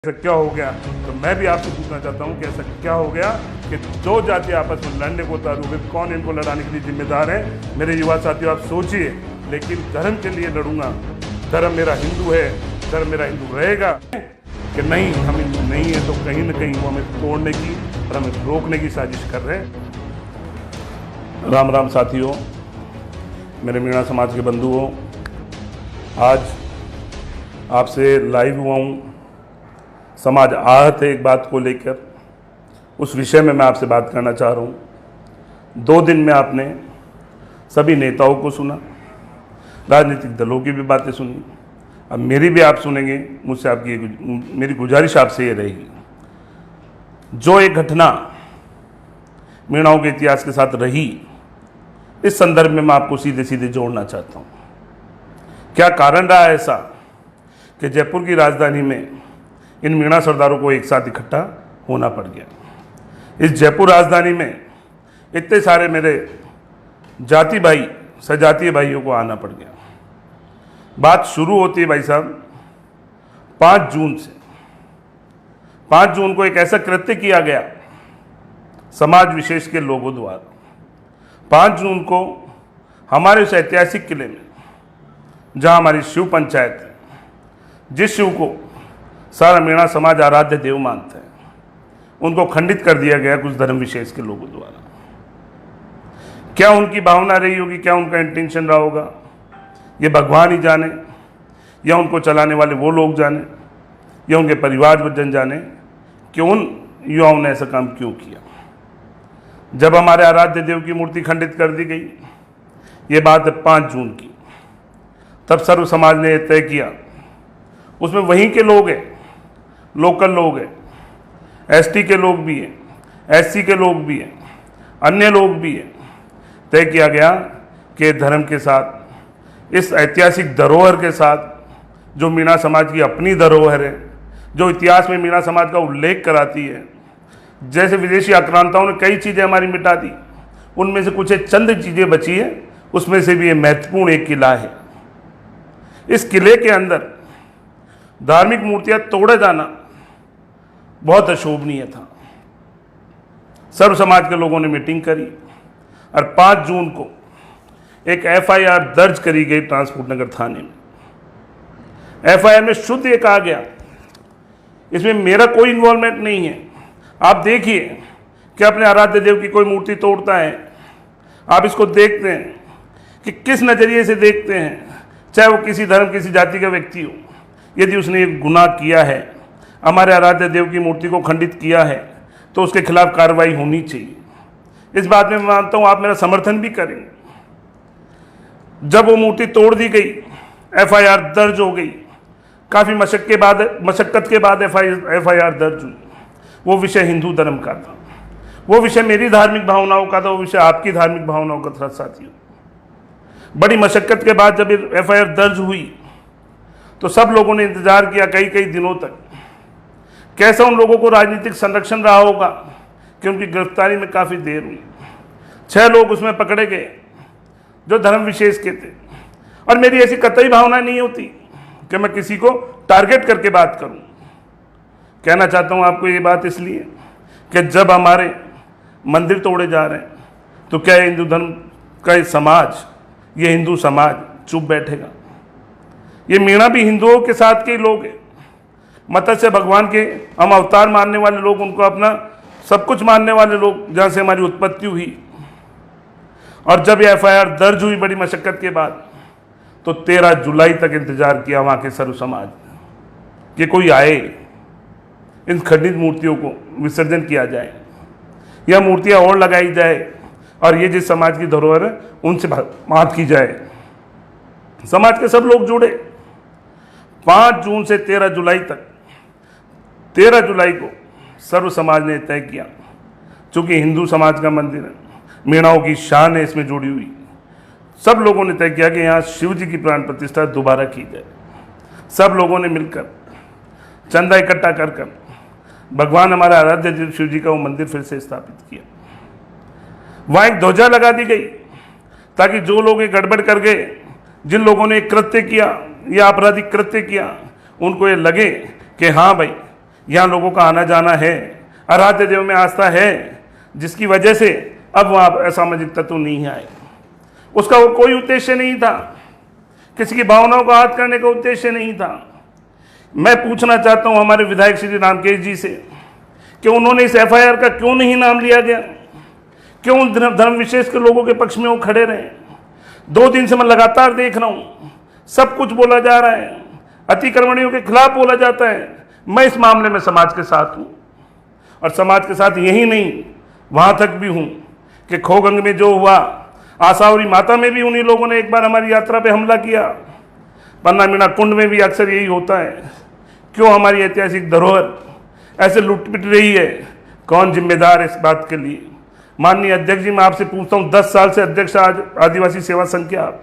ऐसा क्या हो गया? तो मैं भी आपसे पूछना चाहता हूं कि ऐसा क्या हो गया कि दो जाति आपस में लड़ने को उतारू हुए, कौन इनको लड़ाने के लिए जिम्मेदार है? मेरे युवा साथियों, आप सोचिए। लेकिन धर्म के लिए लड़ूंगा, धर्म मेरा हिंदू है, धर्म मेरा हिंदू रहेगा कि नहीं, हम हिंदू नहीं है तो कहीं ना कहीं वो हमें तोड़ने की और हमें रोकने की साजिश कर रहे हैं। राम राम साथियों, मेरे मीणा समाज के बंधुओं, आज आपसे लाइव हुआ हूँ। समाज आहत है एक बात को लेकर, उस विषय में मैं आपसे बात करना चाह रहा हूँ। 2 दिन में आपने सभी नेताओं को सुना, राजनीतिक दलों की भी बातें सुनी, अब मेरी भी आप सुनेंगे। मुझसे आपकी मेरी गुजारिश आपसे ये रहेगी, जो एक घटना मीणाओं के इतिहास के साथ रही, इस संदर्भ में मैं आपको सीधे सीधे जोड़ना चाहता हूँ। क्या कारण रहा ऐसा कि जयपुर की राजधानी में इन मीणा सरदारों को एक साथ इकट्ठा होना पड़ गया? इस जयपुर राजधानी में इतने सारे मेरे जाति भाई, सजातीय भाइयों को आना पड़ गया। बात शुरू होती है भाई साहब 5 जून से। 5 जून को एक ऐसा कृत्य किया गया समाज विशेष के लोगों द्वारा। 5 जून को हमारे उस ऐतिहासिक किले में, जहां हमारी शिव पंचायत है, जिस शिव को सारा मीणा समाज आराध्य देव मानते हैं, उनको खंडित कर दिया गया कुछ धर्म विशेष के लोगों द्वारा। क्या उनकी भावना रही होगी, क्या उनका इंटेंशन रहा होगा, ये भगवान ही जाने, या उनको चलाने वाले वो लोग जाने, या उनके परिवारजन जाने कि उन युवाओं ने ऐसा काम क्यों किया। जब हमारे आराध्य देव की मूर्ति खंडित कर दी गई, ये बात है 5 जून की, तब सर्व समाज ने तय किया, उसमें वहीं के लोग हैं, लोकल लोग हैं, एसटी के लोग भी हैं, एससी के लोग भी हैं, अन्य लोग भी हैं, तय किया गया कि धर्म के साथ, इस ऐतिहासिक धरोहर के साथ, जो मीणा समाज की अपनी धरोहर है, जो इतिहास में मीणा समाज का उल्लेख कराती है, जैसे विदेशी आक्रांताओं ने कई चीज़ें हमारी मिटा दी, उनमें से कुछ चंद चीज़ें बची है, उसमें से भी ये महत्वपूर्ण एक किला है। इस किले के अंदर धार्मिक मूर्तियां तोड़े जाना बहुत अशोभनीय था। सर्व समाज के लोगों ने मीटिंग करी और 5 जून को एक एफआईआर दर्ज करी गई ट्रांसपोर्ट नगर थाने में। एफआईआर में शुद्ध ये कहा गया, इसमें मेरा कोई इन्वॉल्वमेंट नहीं है। आप देखिए कि अपने आराध्य देव की कोई मूर्ति तोड़ता है, आप इसको देखते हैं कि किस नज़रिए से देखते हैं, चाहे वो किसी धर्म, किसी जाति का व्यक्ति हो। यदि उसने एक गुनाह किया है, हमारे आराध्य देव की मूर्ति को खंडित किया है, तो उसके खिलाफ कार्रवाई होनी चाहिए। इस बात में मैं मानता हूँ आप मेरा समर्थन भी करेंगे। जब वो मूर्ति तोड़ दी गई, एफआईआर दर्ज हो गई, काफ़ी मशक्क़त के बाद एफआईआर दर्ज हुई। वो विषय हिंदू धर्म का था, वो विषय मेरी धार्मिक भावनाओं का था, वो विषय आपकी धार्मिक भावनाओं का था। साथियों, बड़ी मशक्क़त के बाद जब एफआईआर दर्ज हुई तो सब लोगों ने इंतजार किया कई दिनों तक, कैसा उन लोगों को राजनीतिक संरक्षण रहा होगा कि उनकी गिरफ्तारी में काफ़ी देर हुई। 6 लोग उसमें पकड़े गए जो धर्म विशेष के थे। और मेरी ऐसी कतई भावना नहीं होती कि मैं किसी को टारगेट करके बात करूं। कहना चाहता हूं आपको ये बात इसलिए कि जब हमारे मंदिर तोड़े जा रहे हैं, तो क्या हिंदू धर्म का ये समाज, ये हिंदू समाज चुप बैठेगा? ये मीणा भी हिंदुओं के साथ के लोग हैं। मत्स्य भगवान के हम अवतार मानने वाले लोग, उनको अपना सब कुछ मानने वाले लोग, जहाँ से हमारी उत्पत्ति हुई। और जब ये एफआईआर दर्ज हुई बड़ी मशक्क़त के बाद, तो 13 जुलाई तक इंतजार किया वहाँ के सर्व समाज कि कोई आए, इन खंडित मूर्तियों को विसर्जन किया जाए या मूर्तियाँ और लगाई जाए, और ये जिस समाज की धरोहर है उनसे बात की जाए। समाज के सब लोग जुड़े। 5 जून से 13 जुलाई तक, 13 जुलाई को सर्व समाज ने तय किया, चूँकि हिंदू समाज का मंदिर है, मीणाओं की शान है इसमें जुड़ी हुई, सब लोगों ने तय किया कि यहाँ शिव जी की प्राण प्रतिष्ठा दोबारा की जाए। सब लोगों ने मिलकर चंदा इकट्ठा कर भगवान हमारा आराध्य देव शिव जी का वो मंदिर फिर से स्थापित किया। वहाँ एक ध्वजा लगा दी गई ताकि जो लोग ये गड़बड़ कर गए, जिन लोगों ने कृत्य किया या आपराधिक कृत्य किया, उनको ये लगे कि हाँ भाई, यहाँ लोगों का आना जाना है, आराध्य देव में आस्था है, जिसकी वजह से अब वहाँ असामाजिक तत्व नहीं आए। उसका वो कोई उद्देश्य नहीं था, किसी की भावनाओं को आहत करने का उद्देश्य नहीं था। मैं पूछना चाहता हूँ हमारे विधायक श्री रामकेश जी से कि उन्होंने इस एफआईआर का क्यों नहीं नाम लिया गया, क्यों धर्म विशेष के लोगों के पक्ष में वो खड़े रहे। 2 दिन से मैं लगातार देख रहा हूँ, सब कुछ बोला जा रहा है, अतिक्रमणियों के खिलाफ बोला जाता है। मैं इस मामले में समाज के साथ हूँ, और समाज के साथ यही नहीं, वहाँ तक भी हूँ कि खोगंग में जो हुआ, आसावरी माता में भी उन्हीं लोगों ने एक बार हमारी यात्रा पे हमला किया। पन्ना मीणा कुंड में भी अक्सर यही होता है। क्यों हमारी ऐतिहासिक धरोहर ऐसे लुट पिट रही है? कौन जिम्मेदार है इस बात के लिए? माननीय अध्यक्ष जी, मैं आपसे पूछता हूँ, 10 साल से अध्यक्ष आदिवासी सेवा संघ के आप,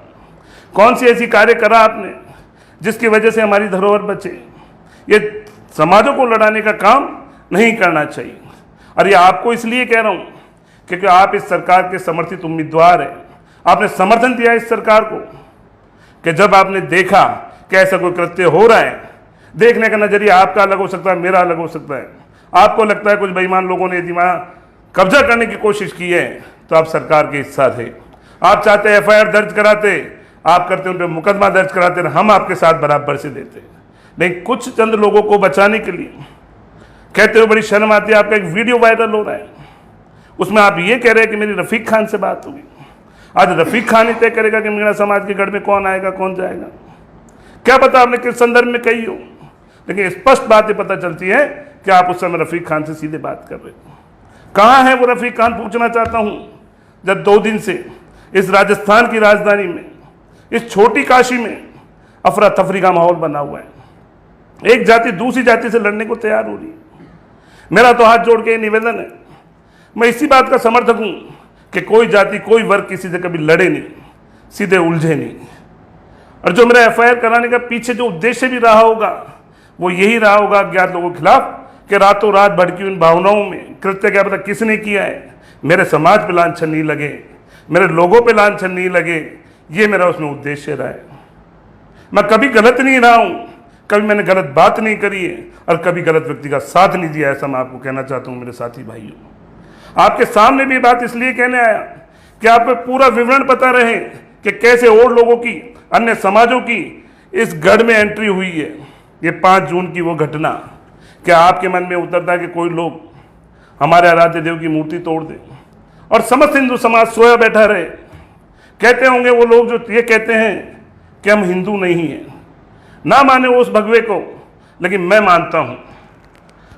कौन सी ऐसी कार्य करा आपने जिसकी वजह से हमारी धरोहर बचे? ये समाजों को लड़ाने का काम नहीं करना चाहिए। और ये आपको इसलिए कह रहा हूँ क्योंकि आप इस सरकार के समर्थित उम्मीदवार हैं। आपने समर्थन दिया इस सरकार को कि जब आपने देखा कि ऐसा कोई कृत्य हो रहा है, देखने का नजरिया आपका अलग हो सकता है, मेरा अलग हो सकता है। आपको लगता है कुछ बेईमान लोगों ने दिमाग कब्जा करने की कोशिश की है, तो आप सरकार के हिस्सा थे। आप चाहते एफआईआर दर्ज कराते, आप करते उन पर मुकदमा दर्ज कराते, हम आपके साथ बराबर से देते। लेकिन कुछ चंद लोगों को बचाने के लिए कहते हुए बड़ी शर्म आती है। आपका एक वीडियो वायरल हो रहा है, उसमें आप ये कह रहे हैं कि मेरी रफीक खान से बात होगी। आज रफीक खान ही तय करेगा कि मीणा समाज के गढ़ में कौन आएगा कौन जाएगा। क्या पता आपने किस संदर्भ में कही हो, लेकिन स्पष्ट बात ये पता चलती है कि आप उस समय रफीक खान से सीधे बात कर रहे हो। कहाँ है वो रफीक खान, पूछना चाहता हूँ, जब 2 दिन से इस राजस्थान की राजधानी में, इस छोटी काशी में अफरा तफरी का माहौल बना हुआ है। एक जाति दूसरी जाति से लड़ने को तैयार हो रही है। मेरा तो हाथ जोड़ के ये निवेदन है, मैं इसी बात का समर्थक हूँ कि कोई जाति कोई वर्ग किसी से कभी लड़े नहीं, सीधे उलझे नहीं। और जो मेरा एफआईआर कराने का पीछे जो उद्देश्य भी रहा होगा, वो यही रहा होगा अज्ञात लोगों के खिलाफ कि रातों रात भड़की उन भावनाओं में कृत्य क्या पता किसने किया है, मेरे समाज पे लांछन नहीं लगे, मेरे लोगों पे लांछन नहीं लगे। ये मेरा उसमें उद्देश्य रहा है। मैं कभी गलत नहीं रहा हूँ, कभी मैंने गलत बात नहीं करी है, और कभी गलत व्यक्ति का साथ नहीं दिया। ऐसा मैं आपको कहना चाहता हूँ मेरे साथी भाइयों। आपके सामने भी बात इसलिए कहने आया कि आपको पूरा विवरण पता रहे कि कैसे और लोगों की, अन्य समाजों की इस गढ़ में एंट्री हुई है। ये 5 जून की वो घटना, क्या आपके मन में उतरता है कि कोई लोग हमारे आराध्य देव की मूर्ति तोड़ दे और समस्त हिंदू समाज सोया बैठा रहे? कहते होंगे वो लोग जो ये कहते हैं कि हम हिंदू नहीं हैं, ना माने वो उस भगवे को, लेकिन मैं मानता हूँ।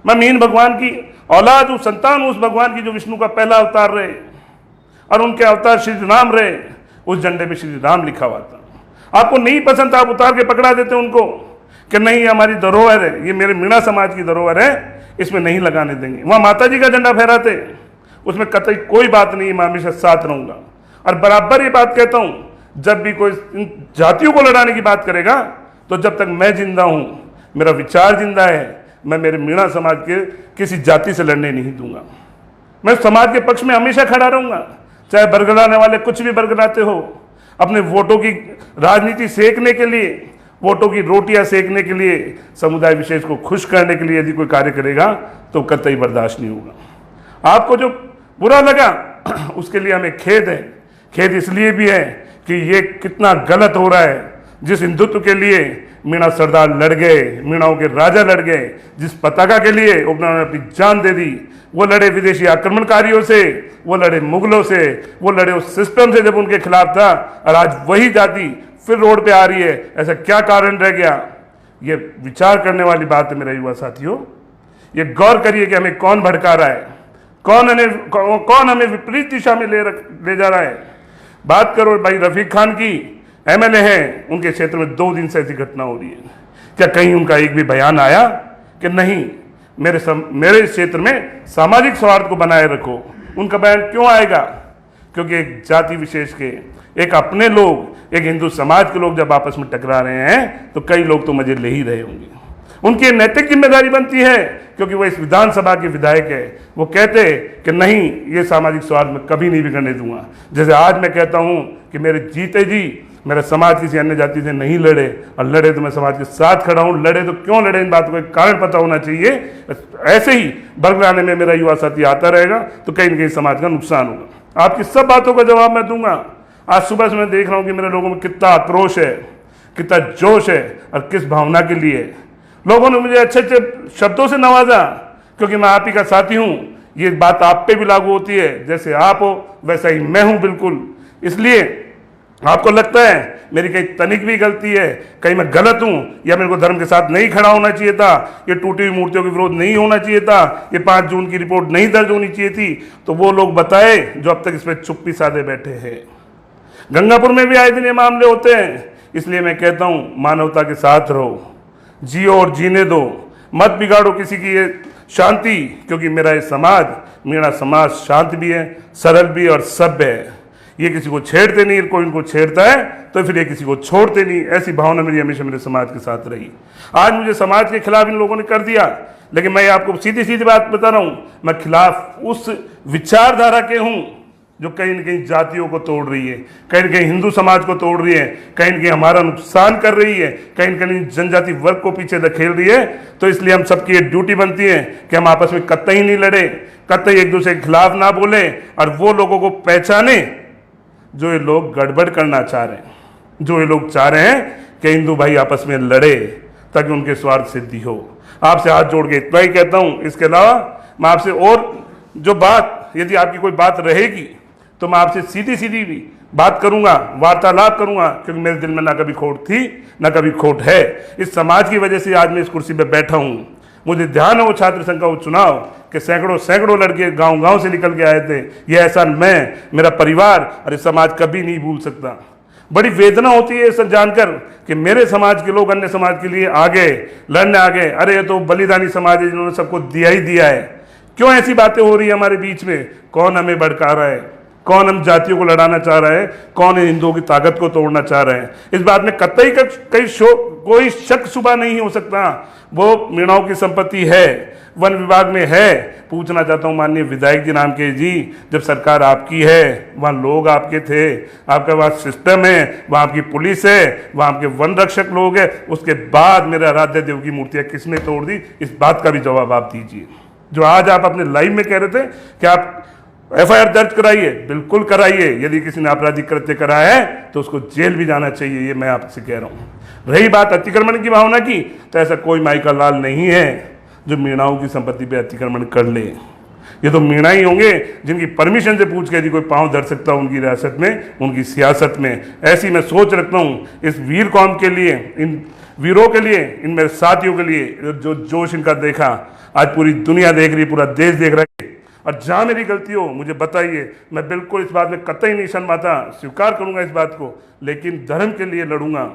मैं मीन भगवान की औलाद हूँ, संतान हूँ उस भगवान की जो विष्णु का पहला अवतार रहे, और उनके अवतार श्री राम रहे। उस झंडे पे श्री राम लिखा हुआ था। आपको नहीं पसंद था, आप उतार के पकड़ा देते उनको कि नहीं, ये हमारी धरोहर है, ये मेरे मीणा समाज की धरोहर है, इसमें नहीं लगाने देंगे। वहाँ माता जी का झंडा फहराते, उसमें कतई कोई बात नहीं, मैं हमेशा साथ रहूँगा। और बराबर ये बात कहता हूँ, जब भी कोई इन जातियों को लड़ाने की बात करेगा, तो जब तक मैं जिंदा हूँ, मेरा विचार जिंदा है, मैं मेरे मीणा समाज के किसी जाति से लड़ने नहीं दूंगा। मैं समाज के पक्ष में हमेशा खड़ा रहूँगा, चाहे बरगलाने वाले कुछ भी बरगलाते हो। अपने वोटों की राजनीति सेकने के लिए, वोटों की रोटियां सेकने के लिए, समुदाय विशेष को खुश करने के लिए यदि कोई कार्य करेगा तो कतई बर्दाश्त नहीं होगा। आपको जो बुरा लगा उसके लिए हमें खेद है। खेद इसलिए भी है कि ये कितना गलत हो रहा है। जिस हिंदुत्व के लिए मीणा सरदार लड़ गए, मीणाओं के राजा लड़ गए, जिस पताका के लिए उन्होंने अपनी जान दे दी, वो लड़े विदेशी आक्रमणकारियों से, वो लड़े मुगलों से, वो लड़े उस सिस्टम से जब उनके खिलाफ था, और आज वही जाति फिर रोड पे आ रही है। ऐसा क्या कारण रह गया? ये विचार करने वाली बात है मेरे युवा साथियों। ये गौर करिए कि हमें कौन भड़का रहा है, कौन हमें विपरीत दिशा में ले जा रहा है। बात करो भाई रफीक खान की, एमएलए हैं, उनके क्षेत्र में 2 दिन से ऐसी घटना हो रही है। क्या कहीं उनका एक भी बयान आया कि नहीं मेरे क्षेत्र में सामाजिक सौहार्द को बनाए रखो? उनका बयान क्यों आएगा? क्योंकि एक जाति विशेष के, एक अपने लोग, एक हिंदू समाज के लोग जब आपस में टकरा रहे हैं तो कई लोग तो मजे ले ही रहे होंगे। उनकी नैतिक जिम्मेदारी बनती है, क्योंकि वो इस विधानसभा के विधायक है। वो कहते कि नहीं, ये सामाजिक सौहार्द में कभी नहीं बिगड़ने दूंगा। जैसे आज मैं कहता हूँ कि मेरे जीते जी मेरा समाज किसी अन्य जाति से नहीं लड़े, और लड़े तो मैं समाज के साथ खड़ा हूँ। लड़े तो क्यों लड़े, इन बातों का कारण पता होना चाहिए। ऐसे ही बरगलाने में मेरा युवा साथी आता रहेगा तो कहीं ना कहीं समाज का नुकसान होगा। आपकी सब बातों का जवाब मैं दूंगा। आज सुबह से मैं देख रहा हूँ कि मेरे लोगों में कितना आक्रोश है, कितना जोश है, और किस भावना के लिए लोगों ने मुझे अच्छे अच्छे शब्दों से नवाजा, क्योंकि मैं आप ही का साथी हूँ। ये बात आप पे भी लागू होती है, जैसे आप हो वैसा ही मैं हूँ बिल्कुल। इसलिए आपको लगता है मेरी कहीं तनिक भी गलती है, कहीं मैं गलत हूँ, या मेरे को धर्म के साथ नहीं खड़ा होना चाहिए था, ये टूटी हुई मूर्तियों के विरोध नहीं होना चाहिए था, ये 5 जून की रिपोर्ट नहीं दर्ज होनी चाहिए थी, तो वो लोग बताए जो अब तक इस पर चुप्पी साधे बैठे हैं। गंगापुर में भी आए दिन ये मामले होते हैं। इसलिए मैं कहता हूँ मानवता के साथ रहो, जियो और जीने दो, मत बिगाड़ो किसी की ये शांति, क्योंकि मेरा ये समाज, मेरा समाज शांत भी है, सरल भी और सभ्य है। ये किसी को छेड़ते नहीं, कोई इनको छेड़ता है तो फिर ये किसी को छोड़ते नहीं। ऐसी भावना मेरी हमेशा मेरे समाज के साथ रही। आज मुझे समाज के खिलाफ इन लोगों ने कर दिया, लेकिन मैं आपको सीधी सीधी बात बता रहा हूँ, मैं खिलाफ उस विचारधारा के हूँ जो कहीं न कहीं जातियों को तोड़ रही है, कहीं न कहीं हिंदू समाज को तोड़ रही है, कहीं न कहीं हमारा नुकसान कर रही है, कहीं न कहीं जनजाति वर्ग को पीछे धकेल रही है। तो इसलिए हम सबकी ये ड्यूटी बनती है कि हम आपस में कतई नहीं लड़े, कतई एक दूसरे के खिलाफ ना बोले, और वो लोगों को पहचाने जो ये लोग गड़बड़ करना चाह रहे हैं, जो ये लोग चाह रहे हैं कि हिंदू भाई आपस में लड़े ताकि उनके स्वार्थ सिद्धि हो। आपसे हाथ जोड़ के इतना ही कहता हूँ। इसके अलावा मैं आपसे और जो बात, यदि आपकी कोई बात रहेगी तो मैं आपसे सीधी सीधी भी बात करूंगा, वार्तालाप करूंगा, क्योंकि मेरे दिल में ना कभी खोट थी ना कभी खोट है। इस समाज की वजह से आज मैं इस कुर्सी पर बैठा हूँ। मुझे ध्यान है वो छात्र संघ का वो चुनाव कि सैकड़ों लड़के गांव से निकल के आए थे। ये एहसान मैं, मेरा परिवार और इस समाज कभी नहीं भूल सकता। बड़ी वेदना होती है ये जानकर कि मेरे समाज के लोग अन्य समाज के लिए आगे लड़ने आ गए। अरे ये तो बलिदानी समाज है, जिन्होंने सबको दिया ही दिया है। क्यों ऐसी बातें हो रही है हमारे बीच में? कौन हमें भड़का रहा है? कौन हम जातियों को लड़ाना चाह रहा है? कौन हिंदुओं की ताकत को तोड़ना चाह रहे हैं? इस बात में कतई कोई शक शुबा नहीं हो सकता। वो मीणाओं की संपत्ति है, वन विभाग में है। पूछना चाहता हूँ माननीय विधायक जी नाम के जी, जब सरकार आपकी है, वहाँ लोग आपके थे, आपका वहाँ सिस्टम है, वहाँ आपकी पुलिस है, वहाँ आपके वन रक्षक लोग हैं, उसके बाद मेरे आराध्य देव की मूर्तियाँ किसने तोड़ दी? इस बात का भी जवाब आप दीजिए। जो आज आप अपने लाइव में कह रहे थे कि आप FIR दर्ज कराइए, बिल्कुल कराइए। यदि किसी ने आपराधिक कृत्य कराया है तो उसको जेल भी जाना चाहिए, ये मैं आपसे कह रहा हूँ। रही बात अतिक्रमण की भावना की, तो ऐसा कोई माई का लाल नहीं है जो मीणाओं की संपत्ति पे अतिक्रमण कर ले। ये तो मीणा ही होंगे जिनकी परमिशन से पूछ के यदि कोई पांव धर सकता है उनकी रियासत में, उनकी सियासत में। ऐसी मैं सोच रखता हूँ इस वीर कौम के लिए, इन वीरों के लिए, इन मेरे साथियों के लिए। जो जोश इनका देखा, आज पूरी दुनिया देख रही, पूरा देश देख रहा है। और जहाँ मेरी गलती हो मुझे बताइए, मैं बिल्कुल इस बात में कतई नहीं शर्माता, स्वीकार करूँगा इस बात को। लेकिन धर्म के लिए लड़ूंगा।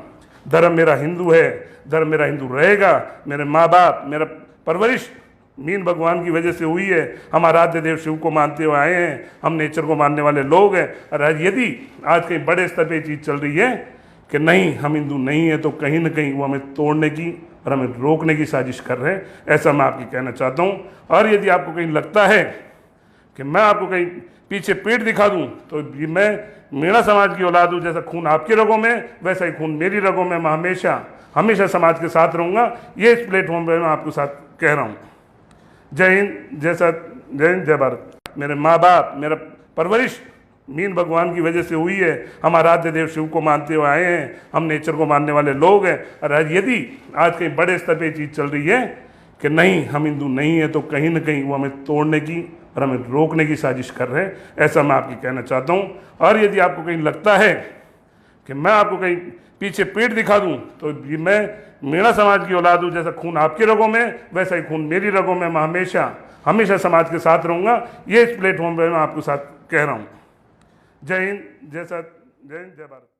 धर्म मेरा हिंदू है, धर्म मेरा हिंदू रहेगा। मेरे माँ बाप, मेरा परवरिश मीन भगवान की वजह से हुई है। हम आराध्य देव शिव को मानते हुए आए हैं, हम नेचर को मानने वाले लोग हैं। और यदि आज कहीं बड़े स्तर पे चीज़ चल रही है कि नहीं हम हिंदू नहीं है, तो कहीं ना कहीं वो हमें तोड़ने की और हमें रोकने की साजिश कर रहे हैं, ऐसा मैं आपकी कहना चाहता हूँ। और यदि आपको कहीं लगता है कि मैं आपको कहीं पीछे पीठ दिखा दूं, तो मैं मीणा समाज की औलाद हूँ। जैसा खून आपकी रगों में वैसा ही खून मेरी रगों में। मैं हमेशा समाज के साथ रहूँगा। ये इस प्लेटफॉर्म पर मैं आपके साथ कह रहा हूँ। जय हिंद, जय हिंद, जय भारत। मेरे माँ बाप, मेरा परवरिश मीन भगवान की वजह से हुई है। हम आराध्य देव शिव को मानते हुए आए हैं, हम नेचर को मानने वाले लोग हैं। और यदि आज कहीं बड़े स्तर पर चीज़ चल रही है कि नहीं हम हिंदू नहीं है, तो कहीं ना कहीं वो हमें तोड़ने की और हमें रोकने की साजिश कर रहे हैं, ऐसा मैं आपकी कहना चाहता हूँ। और यदि आपको कहीं लगता है कि मैं आपको कहीं पीछे पीठ दिखा दूं, तो मैं मीणा समाज की औलाद हूँ। जैसा खून आपकी रगों में वैसा ही खून मेरी रगों में। मैं हमेशा समाज के साथ रहूँगा। ये इस प्लेटफॉर्म पर मैं आपके साथ कह रहा हूँ। जय हिंद, जय भारत।